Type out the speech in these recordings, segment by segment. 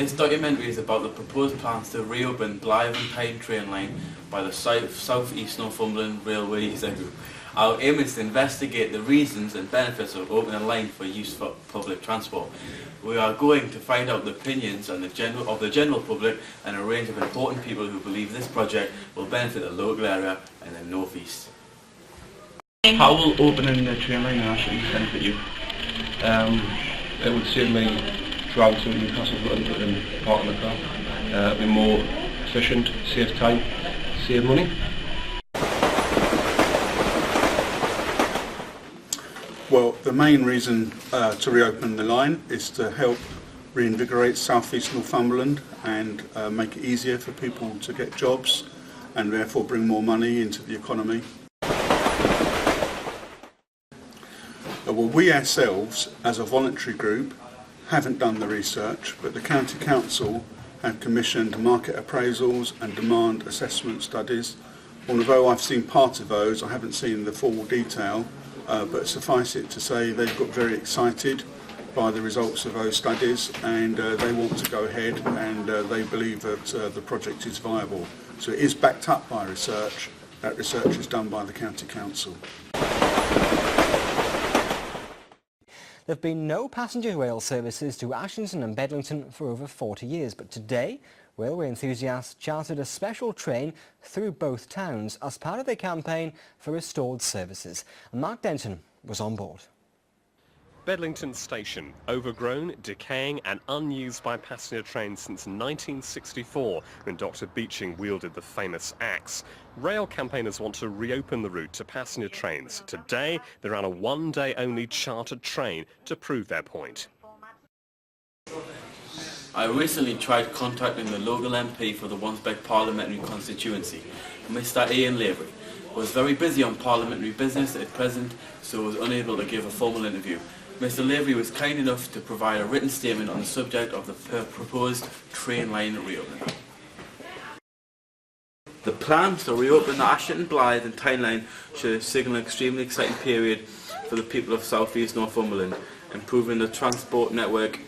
This documentary is about the proposed plans to reopen Blythe and Tyne train line by the South East Northumberland Railway Group. Our aim is to investigate the reasons and benefits of opening a line for use for public transport. We are going to find out the opinions of the general public and a range of important people who believe this project will benefit the local area and the North East. How will opening the train line actually benefit you? It would save me travel to Newcastle and parking the car. Be more efficient, save time, save money. Well, the main reason to reopen the line is to help reinvigorate South East Northumberland and make it easier for people to get jobs and therefore bring more money into the economy. Well, we ourselves, as a voluntary group, haven't done the research, but the County Council have commissioned market appraisals and demand assessment studies. Although I've seen part of those, I haven't seen the full detail, but suffice it to say they've got very excited by the results of those studies, and they want to go ahead, and they believe that the project is viable. So it is backed up by research. That research is done by the County Council. There have been no passenger rail services to Ashington and Bedlington for over 40 years, but today railway enthusiasts chartered a special train through both towns as part of their campaign for restored services. And Mark Denton was on board. Bedlington Station, overgrown, decaying and unused by passenger trains since 1964, when Dr. Beeching wielded the famous axe. Rail campaigners want to reopen the route to passenger trains. Today, they ran a one-day-only chartered train to prove their point. I recently tried contacting the local MP for the Wansbeck parliamentary constituency, Mr. Ian Lavery. Was very busy on parliamentary business at present, so was unable to give a formal interview. Mr. Lavery was kind enough to provide a written statement on the subject of the proposed train line reopening. The plans to reopen the Ashington, Blythe and Tyne line should signal an extremely exciting period for the people of South East Northumberland. Improving the transport network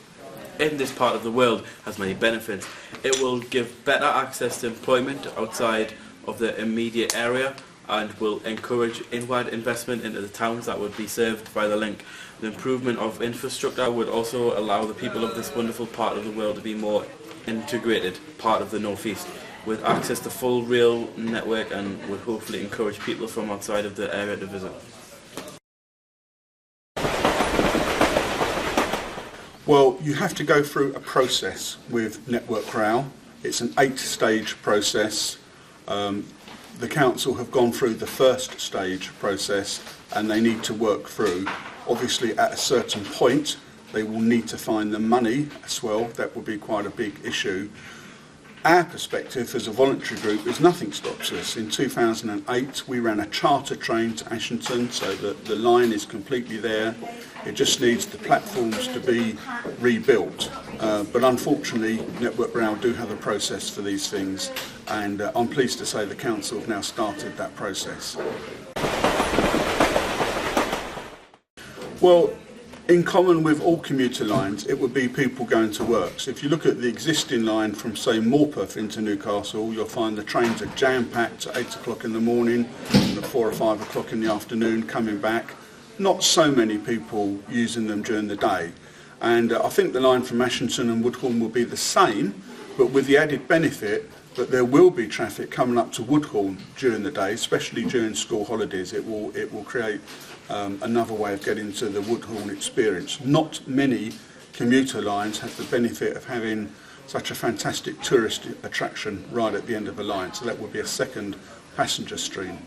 in this part of the world has many benefits. It will give better access to employment outside of the immediate area and will encourage inward investment into the towns that would be served by the link. The improvement of infrastructure would also allow the people of this wonderful part of the world to be more integrated part of the North East, with access to full rail network, and would hopefully encourage people from outside of the area to visit. Well, you have to go through a process with Network Rail. It's an 8-stage process. The council have gone through the first stage process and they need to work through. Obviously at a certain point they will need to find the money as well. That will be quite a big issue. Our perspective as a voluntary group is nothing stops us. In 2008 we ran a charter train to Ashington, so that the line is completely there. It just needs the platforms to be rebuilt. But unfortunately Network Rail do have a process for these things, and I'm pleased to say the council have now started that process. Well, in common with all commuter lines, it would be people going to work. So if you look at the existing line from, say, Morpeth into Newcastle, you'll find the trains are jam-packed at 8 o'clock in the morning and at 4 or 5 o'clock in the afternoon coming back. Not so many people using them during the day. And I think the line from Ashington and Woodhorn will be the same, but with the added benefit that there will be traffic coming up to Woodhorn during the day, especially during school holidays. It will create another way of getting to the Woodhorn experience. Not many commuter lines have the benefit of having such a fantastic tourist attraction right at the end of the line, so that would be a second passenger stream.